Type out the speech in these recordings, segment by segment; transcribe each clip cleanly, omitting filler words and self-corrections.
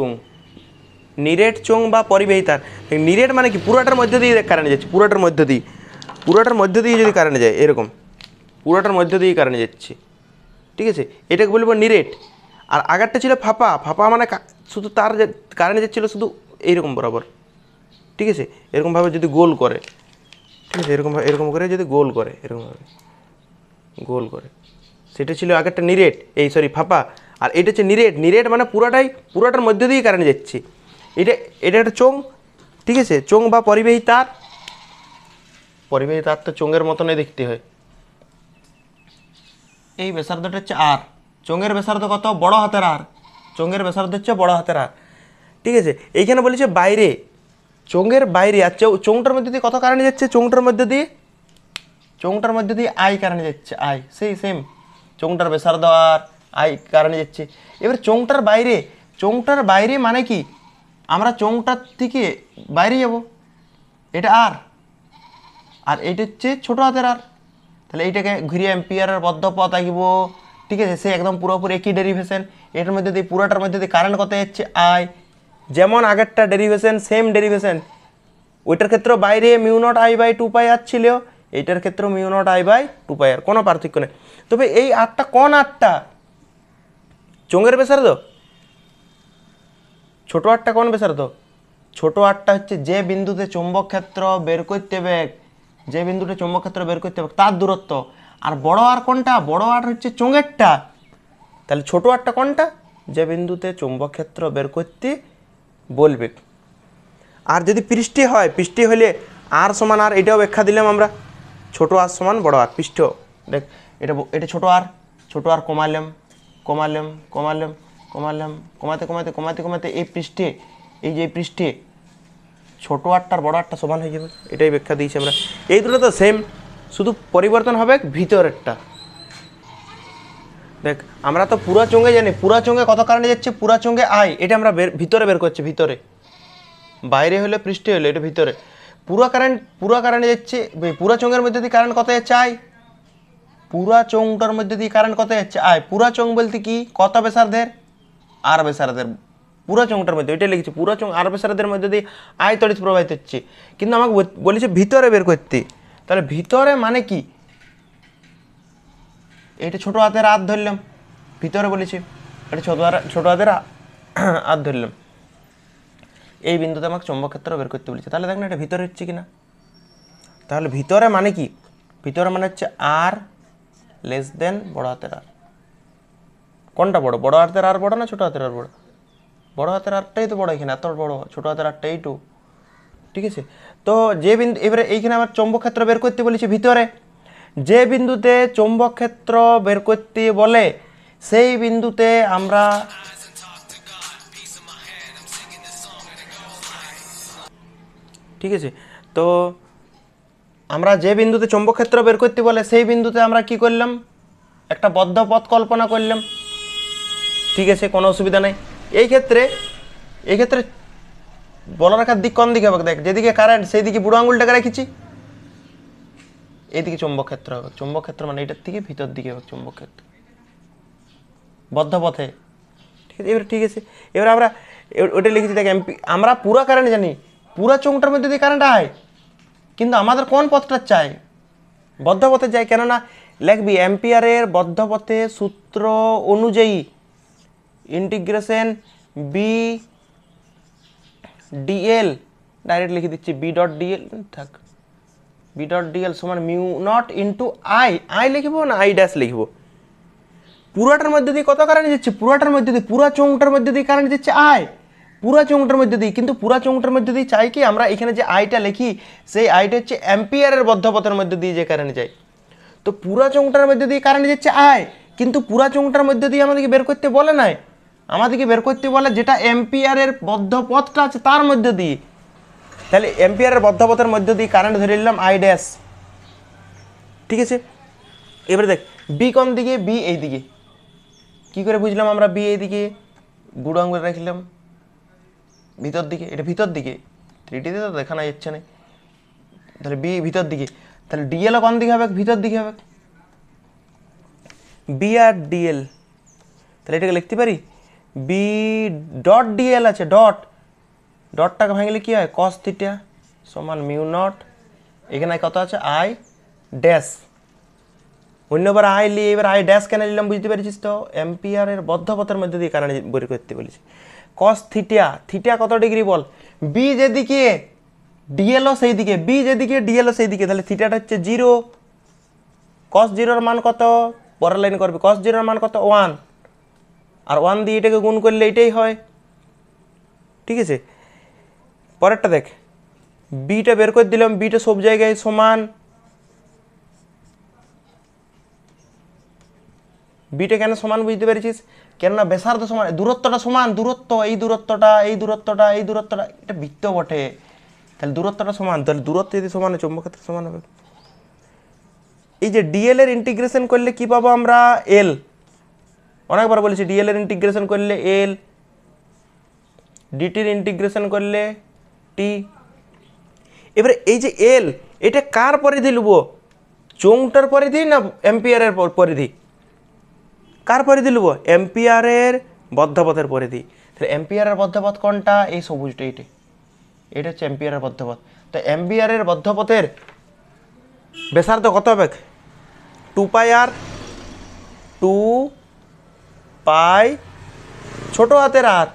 চোং নিরেট চোং বা পরিবাহিতার নিরেট মানে কি পুরোটার মধ্যে দিয়ে কারেন্ট যাচ্ছে, পুরোটার মধ্যে দিয়ে যদি কারেন্ট যায় এরকম পুরোটার মধ্যে দিয়ে কারেন্ট যাচ্ছে, ঠিক আছে, এটাকে বলবো নিরেট। আর আগেরটা ছিল ফাঁপা, ফাঁপা মানে শুধু তার কারেন্ট যাচ্ছিলো শুধু এইরকম বরাবর, ঠিক আছে, এরকমভাবে যদি গোল করে, ঠিক আছে, এরকম করে যদি গোল করে, এরকমভাবে গোল করে, সেটা ছিল আগেরটা নিরেট, ফাঁপা। আর এটা হচ্ছে নিরেট। নিরেট মানে পুরোটার মধ্যে দিয়েই কারেন্ট যাচ্ছে। এটা একটা চোং, ঠিক আছে, চোং বা পরিবাহী তার। পরিবাহী তার তো চোঙের মতনই দেখতে হয়। এই ব্যাসার্ধটা হচ্ছে আর, চোঙের ব্যাসার্ধ কত? বড় হাতের আর, চোঙের ব্যাসার্ধ হচ্ছে বড় হাতের আর, ঠিক আছে। এইখানে বলেছে বাইরে, চোঙের বাইরে। আর চোঙটার মধ্যে দিয়ে কত কারেন্ট যাচ্ছে? চোঙটার মধ্যে দিয়ে আই কারেন্ট যাচ্ছে, আই সেম চোঙটার ব্যাসার্ধ আর আই কারেন্ট যাচ্ছে। এবার চোঙটার বাইরে মানে কি? আমরা চোঙটার থেকে বাইরে যাব, এটা আর এইটা হচ্ছে ছোটো হাতের আর। তাহলে এইটাকে ঘুরিয়ে অ্যাম্পিয়ারের বদ্ধ পথ আঁকিব, ঠিক আছে, সে একদম পুরোপুরি একই ডেরিভেশন। এটার মধ্যে দিয়ে পুরোটার মধ্যে দিয়ে কারেন্ট কত যাচ্ছে? আই। যেমন আগেরটা ডেরিভেশন, সেম ডেরিভেশন। ওইটার ক্ষেত্রে বাইরে μ0I/2π আর ছিল, এইটার ক্ষেত্রে μ0I/2π আর, কোনো পার্থক্য নেই। তবে এই আরটা কোন আরটা? চোঙের ব্যাসার্ধ। ছোট আরটা কোন ব্যাসার্ধ? ছোট আরটা হচ্ছে যে বিন্দুতে চৌম্বক ক্ষেত্র বের করতে হবে, তার দূরত্ব। আর বড় আর কোনটা? বড় আর হচ্ছে চোঙেরটা। তাহলে ছোট আরটা কোনটা? যে বিন্দুতে চৌম্বক ক্ষেত্র বের করতে বলবে। আর যদি পৃষ্ঠে হয়, পৃষ্ঠে হলে আর সমান আর, এটাও ব্যাখ্যা দিলাম আমরা, ছোট আর সমান বড় আর। পৃষ্ঠ দেখ, এটা ছোট আর কমাতে এই পৃষ্ঠে ছোট আরটার বড় আরটা সমান হয়ে যাবে। এটাই ব্যাখ্যা দিয়েছি আমরা। এই দুটো তো সেম, শুধু পরিবর্তন হবে ভিতরেরটা। দেখ, আমরা তো পুরা চোঙে জানি, পুরা চোঙে কত কারেন্ট যাচ্ছে? পুরা চোঙে আই, এটা আমরা ভিতরে বের করছি, ভিতরে। বাইরে হলে পৃষ্ঠে হলে এটা ভিতরে। পুরা কারেন্ট যাচ্ছে, পুরা চোঙের মধ্যে দিয়ে কারেন্ট কত যাচ্ছে? আই। পুরা চোঙটার মধ্যে দিয়ে কারেন্ট কত যাচ্ছে? আই। পুরা চোঙ বলতে কি? কত ব্যাসার্ধের? আর ব্যাসার্ধের। পুরা চোঙটার মধ্যে, ওইটা লিখেছি, পুরা চোঙ আর ব্যাসার্ধের মধ্যে দিয়ে আই তড়িৎ প্রবাহিত হচ্ছে। কিন্তু আমাকে বলেছে ভিতরে বের করতে। তাহলে ভিতরে মানে কি? এটা ছোট হাতের হাত ধরলাম, ভিতরে বলেছি, এটা ছোট হাতের হাত ধরলাম। এই বিন্দুতে আমাকে চৌম্বক ক্ষেত্র বের করতে বলেছে। তাহলে দেখ না এটা ভিতরে হচ্ছে কিনা। তাহলে ভিতরে মানে কি? ভিতরে মানে হচ্ছে আর লেস দেন বড় হাতের আর। কোনটা বড়? বড় হাতের আর বড় না ছোট হাতের আর বড়? বড় হাতের আরটাই তো বড় এখানে, এত বড়। ছোট হাতের আরটা এইটু, ঠিক আছে। তো যে বিন্দু, এবারে এইখানে আমার চৌম্বক ক্ষেত্র বের করতে বলেছি ভিতরে। যে বিন্দুতে চৌম্বক ক্ষেত্র বের করতে বলে সেই বিন্দুতে আমরা ঠিক আছে, তো আমরা যে বিন্দুতে চৌম্বক ক্ষেত্র বের করতে বলে সেই বিন্দুতে আমরা কি করলাম? একটা বদ্ধ পথ কল্পনা করলাম, ঠিক আছে, কোনো অসুবিধা নেই। এই ক্ষেত্রে বলরেখার দিক কোন দিকে হবে? দেখ, যেদিকে কারেন্ট সেই দিকে বুড়ো আঙুলটাকে রেখেছি, এইদিকে চৌম্বক ক্ষেত্র হবে। চৌম্বক ক্ষেত্র মানে এটার থেকে ভিতর দিকে হবে চৌম্বক ক্ষেত্র, বদ্ধ পথে, ঠিক আছে। এবার ঠিক আছে, এবার আমরা ওটা লিখেছি। দেখ, আমরা পুরা কারেন্ট জানি, পুরা চোঙটার মধ্যে দিয়ে কারেন্ট হয়, কিন্তু আমাদের কোন পথটা চাই? বদ্ধ পথে চাই। কেননা লিখবি অ্যাম্পিয়ারের বদ্ধ পথে সূত্র অনুযায়ী ইন্টিগ্রেশন বি ডিএল, ডাইরেক্ট লিখে দিচ্ছি বি ডট ডিএল, থাক, বি ডট ডিএল সমান μ0 * আই লিখবো না আই ড্যাশ লিখবো? পুরাটার মধ্যে দিয়ে কত কারেন্ট যাচ্ছে? পুরাটার মধ্যে দিয়ে, পুরা চোঙটার মধ্যে দিয়ে কারেন্ট যাচ্ছে আই, পুরা চোঙটার মধ্যে দিয়ে। কিন্তু পুরা চোঙটার মধ্যে দিয়ে চাই কি? আমরা এখানে যে আইটা লিখি সেই আইটা হচ্ছে অ্যাম্পিয়ারের বদ্ধপথের মধ্যে দিয়ে যে কারেন্ট যায়। তো পুরা চোঙটার মধ্যে দিয়ে কারেন্ট যাচ্ছে আই, কিন্তু পুরা চোঙটার মধ্যে দিয়ে আমাদেরকে বের করতে বলে নাই, আমাদেরকে বের করতে বলে যেটা অ্যাম্পিয়ারের বদ্ধপথটা আছে তার মধ্যে দিয়ে। তাহলে অ্যাম্পিয়ারের বদ্ধপথের মধ্যে দিয়ে কারেন্ট ধরে নিলাম আই ড্যাশ, ঠিক আছে। এবারে দেখ, বি কোন দিকে? বি এই দিকে। কী করে বুঝলাম আমরা বি এই দিকে? বুড়ো আঙুল রাখলাম ভিতর দিকে, এটা ভিতর দিকে, 3Dতে তো দেখানো যাচ্ছে না। তাহলে বি ভিতর দিকে, তাহলে ডিএলও কোন দিকে হবে? ভিতর দিকে হবে। বি আর ডিএল, তাহলে এটাকে লিখতে পারি বি ডট ডিএল আছে, ডটটাকে ভাঙলে কি হয় কস থিটা সমান মিউ নট, এখানে কত আছে আই ড্যাশ, অন্যবার আই লি, এবার আই ড্যাশ কেন নিলাম বুঝতে পেরেছিস তো, অ্যাম্পিয়ারের বদ্ধপথের মধ্যে দিয়ে কারেন্ট বের করতে বলেছি। কস থিটা কত ডিগ্রি বল, বি যেদিকে ডিএলও সেই দিকে, বি যেদিকে ডিএলও সেই দিকে, তাহলে থিটাটা হচ্ছে 0, কস 0-র মান কত, পরের লাইন করবে, কস 0-র মান কত 1, আর 1 দিয়ে এটাকে গুণ করলে এটাই হয়, ঠিক আছে। পরেরটা দেখ, বিটা বের করে দিলাম, বিটা সব জায়গায় সমান, বিটা কেন সমান বুঝতে পেরেছিস, কেননা ব্যাসার্ধ সমান, দূরত্বটা সমান, দূরত্ব এই দূরত্বটা এই দূরত্বটা এই দূরত্বটা, এটা বৃত্ত বটে, তাহলে দূরত্বটা সমান, তাহলে দূরত্ব যদি সমান হয় চৌম্বক ক্ষেত্র সমান হবে। এই যে ডিএল এর ইন্টিগ্রেশন করলে কি পাবো আমরা, এল, অনেকবার বলেছি ডিএল এর ইন্টিগ্রেশন করলে এল, ডিটির ইন্টিগ্রেশন করলে টি। এবারে এই যে এল, এটা কার পরিধি নেব, চোঙটার পরিধি না অ্যাম্পিয়ারের পরিধি, কার পরিধি নেব, অ্যাম্পিয়ারের বদ্ধপথের পরিধি। তাহলে অ্যাম্পিয়ারের বদ্ধপথ কোনটা, এই সবুজটা, এটা হচ্ছে অ্যাম্পিয়ারের বদ্ধপথ। তো অ্যাম্পিয়ারের বদ্ধপথের ব্যাসার্ধ কত হবে, 2 পাই আর, 2 পাই ছোট হাতের আর,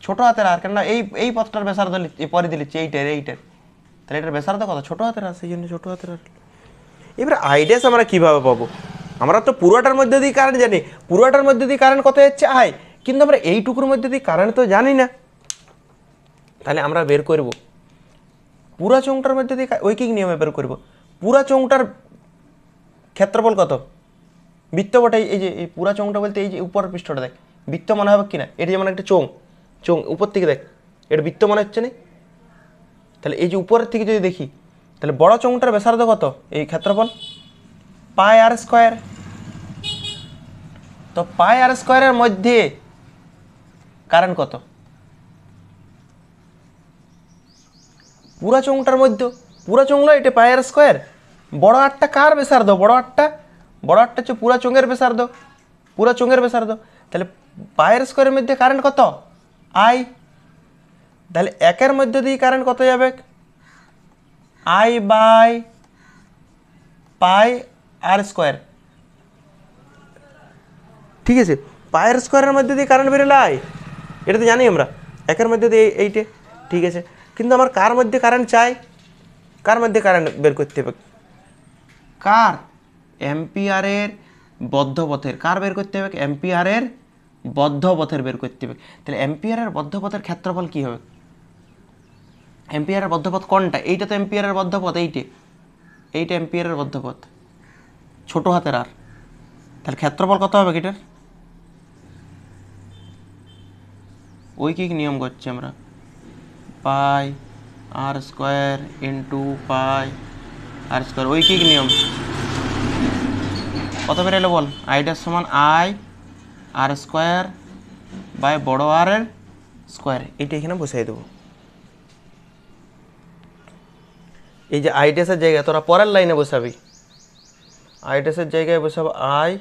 ছোট হাতের আর, কেননা এই পথটার ব্যাসার্ধ পরিধি লিখছি এইটার, তাহলে এটার ব্যাসার্ধ কত, ছোট হাতের আর, সেই জন্য ছোট হাতের আর। এবার আইডিয়াস আমরা কীভাবে পাবো, আমরা তো পুরোটার মধ্যে দিয়ে কারেন্ট জানি, পুরোটার মধ্যে দিয়ে কারেন্ট কত হচ্ছে আই, কিন্তু আমরা এইটুকুর মধ্যে দিয়ে কারেন্ট তো জানি না, তাহলে আমরা বের করব পুরা চোঙটার মধ্যে দিয়ে, ঐকিক নিয়মে বের করব পুরা চোঙটার ক্ষেত্রফল কত, বৃত্ত বটে, এই যে এই পুরা চোঙটা বলতে এই যে উপরের পৃষ্ঠটা দেখ, বৃত্ত মনে হবে কিনা, এটা যেমন একটা চোঙ উপর থেকে দেখ, এটা বৃত্ত মনে হচ্ছে না, তাহলে এই যে উপরের থেকে যদি দেখি, তাহলে বড় চোঙটার ব্যাসার্ধ কত, এই ক্ষেত্রফল পাই আর স্কোয়ার, তো পাই আর স্কোয়ারের মধ্যে কারেন্ট কত, পুরা চোঙটার মধ্যে, পুরা চোঙলো এটা পাই আর স্কোয়ার, বড় আটটা কার ব্যাসার্ধ, বড় আটটা হচ্ছে পুরা চোঙের ব্যাসার্ধ, পুরা চোঙের ব্যাসার্ধ, তাহলে পায়ের স্কোয়ারের মধ্যে কারেন্ট কত আই, তাহলে একের মধ্যে দিয়ে কারেন্ট কত যাবে, I by pi r square, ঠিক আছে। পায়ের স্কোয়ারের মধ্যে দিয়ে কারেন্ট বেরোলে আই, এটা তো জানি আমরা, একের মধ্যে দিয়ে এইটে, ঠিক আছে। কিন্তু আমার কার মধ্যে কারেন্ট চাই, কার মধ্যে কারেন্ট বের করতে হবে, কার, অ্যাম্পিয়ারের বদ্ধপথের, কার বের করতে হবে, অ্যাম্পিয়ারের বদ্ধপথের বের করতে হবে। তাহলে অ্যাম্পিয়ারের বদ্ধপথের ক্ষেত্রফল কি হবে, অ্যাম্পিয়ারের বদ্ধপথ কোনটা, এইটা তো অ্যাম্পিয়ারের বদ্ধপথ, এইটা অ্যাম্পিয়ারের বদ্ধপথ, ছোট হাতের আর, তাহলে ক্ষেত্রফল কত হবে এটার, ঐকিক নিয়ম করছি আমরা, পাই আর স্কোয়ার ইন্টু পাই আর স্কোয়ার, ঐকিক নিয়ম, কত বেরোলো বল, আইটার সমান আই আর স্কোয়ার বাই বড় আর এর স্কোয়ার, এটা এখানে বসাই দেবো। এই যে আইটেসের জায়গায় তোরা পরের লাইনে বসাবি, আইটেসের জায়গায় বসাবো I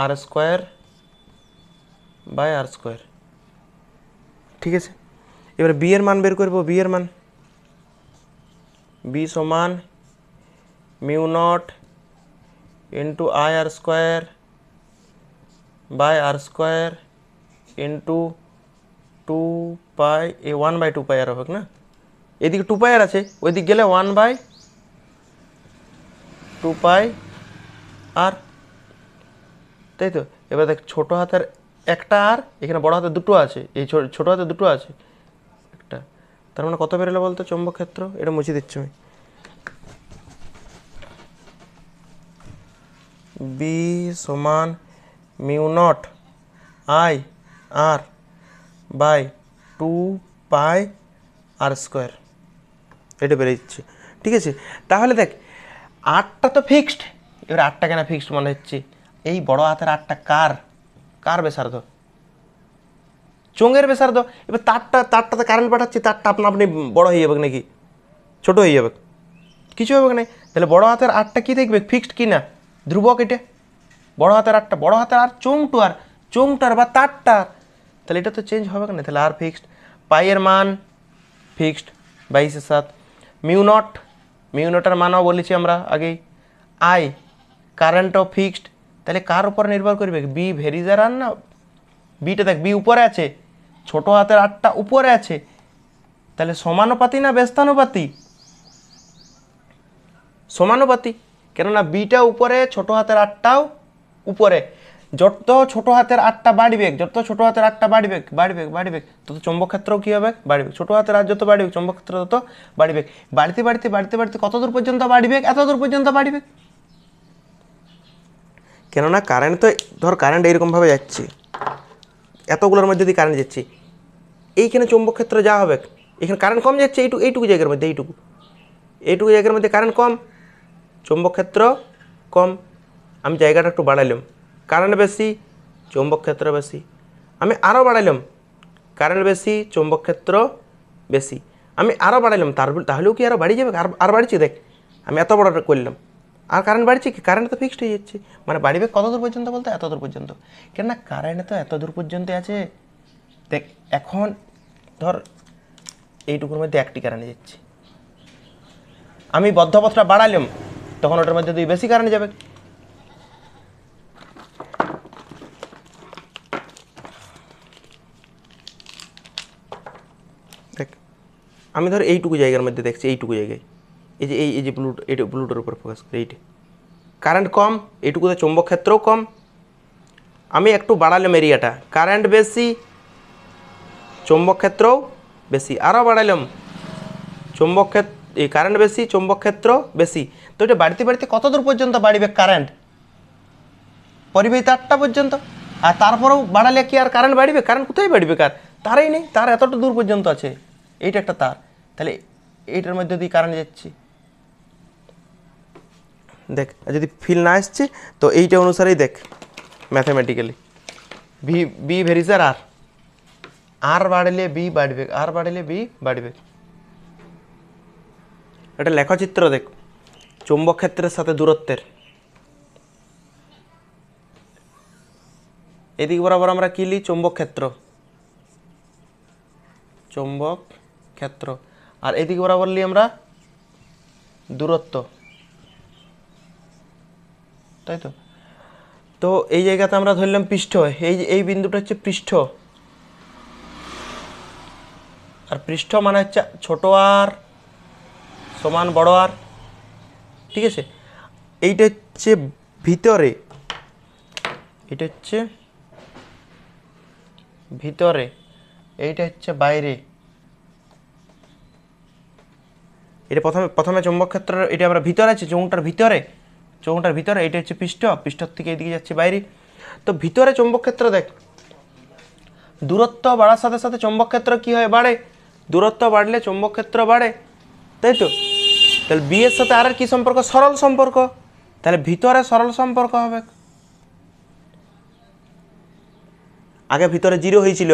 r square by r square, ঠিক আছে। এবার বি এর মান বের করবো, বি এর মান, বি সমান mu naught into I r square by r square into 2 pi, এ 1 বাই 2 পাই আর হবে না, এদিকে 2 পাই আর আছে, ওইদিকে গেলে 1 বাই 2 পাই আর, তাই তো। এবার দেখ ছোট হাতের একটা আর, এখানে বড় হাতের দুটো আছে, এই ছোট হাতের দুটো আছে একটা, তার মানে কত বেরোলো বলতো চৌম্বক ক্ষেত্র, এটা মুছে দিচ্ছি আমি, বি সমান mu naught I r by 2 pi r square, এটা বেড়ে যাচ্ছে, ঠিক আছে। তাহলে দেখ আটটা তো ফিক্সড, এবার আটটা কেন ফিক্সড মনে হচ্ছে, এই বড় হাতের আটটা কার ব্যাসার্ধ, চোঙের ব্যাসার্ধ, এবার তারটাতে কারেন্ট পাঠাচ্ছি, তারটা আপনি বড় হয়ে যাবে নাকি ছোট হয়ে যাবে, কিছু হবে না, তাহলে বড় হাতের আটটা কি দেখবে, ফিক্সড কি না ধ্রুবক, এটা বড় হাতের আটটা, বড় হাতের আর চোঙটার বা তারটার, তাহলে এটা তো চেঞ্জ হবে না, তাহলে আর ফিক্সড। পাইয়ের মান ফিক্সড 22/7। মিউ নটের মানও বলেছি আমরা আগেই। আই কারেন্টও ফিক্সড, তাহলে কার উপর নির্ভর করবে? বি ভেরিজার আর না, বিটা দেখ বি উপরে আছে, ছোট হাতের আটটা উপরে আছে, তাহলে সমানুপাতি না ব্যস্তানুপাতি? সমানুপাতি, কেননা বিটা উপরে, ছোট হাতের আটটাও উপরে। যত ছোট হাতের আটটা বাড়বে, যত ছোট হাতের আটটা বাড়বে বাড়বে বাড়বে, তত চৌম্বক ক্ষেত্রও কী হবে? বাড়বে। ছোট হাতের আট যত বাড়বে, চৌম্বক ক্ষেত্র তত বাড়বে। বাড়তে বাড়তে বাড়তে বাড়তে কত দূর পর্যন্ত বাড়বে? এত দূর পর্যন্ত বাড়বে। কেননা কারেন্ট তো, ধর কারেন্ট এইরকমভাবে যাচ্ছে, এতগুলোর মধ্যে দিয়ে কারেন্ট যাচ্ছে, এইখানে চৌম্বক ক্ষেত্র যা হবে, এখানে কারেন্ট কম যাচ্ছে, এইটুকু জায়গার মধ্যে, এইটুকু জায়গার মধ্যে কারেন্ট কম, চৌম্বক ক্ষেত্র কম। আমি জায়গাটা একটু বাড়াইলাম, কারেন্ট বেশি, চৌম্বক ক্ষেত্র বেশি। আমি আরও বাড়াইলাম, কারেন্ট বেশি, চৌম্বক ক্ষেত্র বেশি। আমি আরও বাড়াইলাম, তাহলেও কি আরও বাড়িয়ে যাবে? আর বাড়ছে, দেখ আমি এত বড় করলাম, আর কারেন্ট বাড়ছে কি? কারেন্ট তো ফিক্সড হয়ে যাচ্ছে, মানে বাড়বে কত দূর পর্যন্ত বলতে? এত দূর পর্যন্ত। কেননা কারেন্ট তো এত দূর পর্যন্ত আছে। দেখ এখন ধর এইটুকুর মধ্যে একটি কারেন্ট যাচ্ছে, আমি বদ্ধপথটা বাড়ালাম, তখন ওটার মধ্যে দুই বেশি কারেন্ট যাবে। দেখ আমি ধর এইটুকু জায়গার মধ্যে দেখছি, এইটুকু জায়গায়, এই যে ব্লুটোর উপর ফোকাস করে, এইটা কারেন্ট কম, এইটুকুতে চৌম্বক ক্ষেত্রও কম। আমি একটু বাড়ালাম এরিয়াটা, কারেন্ট বেশি, চৌম্বক ক্ষেত্রও বেশি। আরও বাড়ালাম, কারেন্ট বেশি, চৌম্বক ক্ষেত্র বেশি। তো এটা বাড়তে বাড়তে কত দূর পর্যন্ত বাড়বে কারেন্ট? পরিবাহী তারটা পর্যন্ত। আর তারপরেও বাড়ালে কি আর কারেন্ট বাড়বে? কারেন্ট কোথায় বাড়বে? তারই নেই, তার এতটা দূর পর্যন্ত আছে, এইটা একটা তার, তাহলে এইটার মধ্যে দিয়ে কারেন্ট যাচ্ছে। দেখ যদি ফিল না আসছে তো এইটা অনুসারেই দেখ ম্যাথামেটিক্যালি, বি ভেরিজার আর বাড়লে বি বাড়বে, আর বাড়লে বি বাড়বে। এটা লেখচিত্র দেখ চৌম্বক ক্ষেত্রের সাথে দূরত্বের। এদিক বরাবর আমরা কি লিখি? চৌম্বক ক্ষেত্র, চৌম্বক ক্ষেত্র। আর এদিক বরাবর লিখি আমরা দূরত্ব, তাই তো। তো এই জায়গাতে আমরা ধরলাম পৃষ্ঠ, এই বিন্দুটা হচ্ছে পৃষ্ঠ, আর পৃষ্ঠ মানে হচ্ছে ছোট আর সমান বড় আর, ঠিক আছে। এইটা হচ্ছে ভিতরে, এটা হচ্ছে ভিতরে, এইটা হচ্ছে বাইরে। এটা প্রথমে চৌম্বক ক্ষেত্র, এটা আমরা ভিতরে আছে, চৌংটার ভিতরে, এটা হচ্ছে পৃষ্ঠর থেকে এদিকে যাচ্ছে বাইরে। তো ভিতরে চৌম্বক ক্ষেত্র দেখ, দূরত্ব বাড়ার সাথে সাথে চৌম্বক ক্ষেত্র কি হয়? বাড়ে। দূরত্ব বাড়লে চৌম্বক ক্ষেত্র বাড়ে, তাই তো। তাহলে বি এর সাথে আর কি সম্পর্ক? সরল সম্পর্ক, তাহলে ভিতরে সরল সম্পর্ক হবে। আগে ভিতরে জিরো হয়েছিল,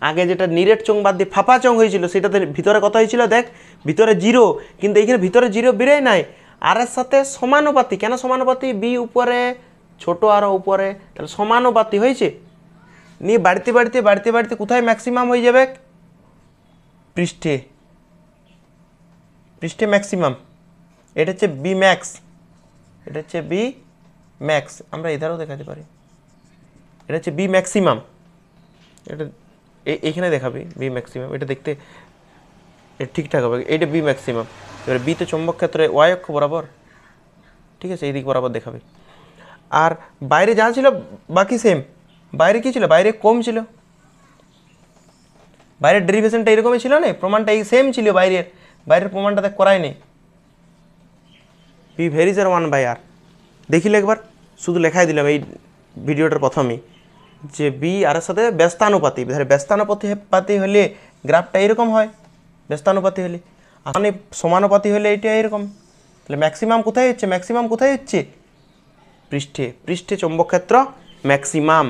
আগে যেটা নিরেট চোঙ বাদ দিয়ে ফাঁপা চোঙ হয়েছিল, সেটাতে ভিতরে কত হয়েছিল? দেখ ভিতরে জিরো, কিন্তু এইখানে ভিতরে জিরো বেরোয় নাই, আর এর সাথে সমানুপাতি। কেন সমানুপাতি? বি উপরে, ছোট আরও উপরে, তাহলে সমানুপাতি হয়েছে। নিয়ে বাড়তে বাড়তে বাড়তে বাড়তে কোথায় ম্যাক্সিমাম হয়ে যাবে? পৃষ্ঠে, পৃষ্ঠে ম্যাক্সিমাম। এটা হচ্ছে বি ম্যাক্স, এটা হচ্ছে বি ম্যাক্স। আমরা এধারও দেখাতে পারি, এটা হচ্ছে বি ম্যাক্সিমাম। এটা এইখানে দেখাবি বি ম্যাক্সিমাম, এটা দেখতে ঠিকঠাক হবে। এইটা বি ম্যাক্সিমাম। এবারে বিতে চৌম্বক ক্ষেত্রে ওয়াই অক্ষ বরাবর, ঠিক আছে, এই দিক বরাবর দেখাবে। আর বাইরে যা ছিল বাকি সেম। বাইরে কি ছিল? বাইরে কম ছিল, বাইরের ডেরিভেশনটা এরকমই ছিল না, প্রমাণটা এই সেম ছিল। বাইরের প্রমাণটা দেখ করাই নেই। বি ভেরিজার 1/r দেখিলে একবার, শুধু লেখাই দিলাম এই ভিডিওটার প্রথমেই, যে বি আর এর সাথে ব্যস্তানুপাতি। ব্যস্তানুপাতি হলে গ্রাফটা এরকম হয়, ব্যস্তানুপাতি হলে। আর সমানুপাতি হলে এইটা এরকম। তাহলে ম্যাক্সিমাম কোথায় হচ্ছে? ম্যাক্সিমাম কোথায় হচ্ছে? পৃষ্ঠে, পৃষ্ঠে চৌম্বক ক্ষেত্র ম্যাক্সিমাম।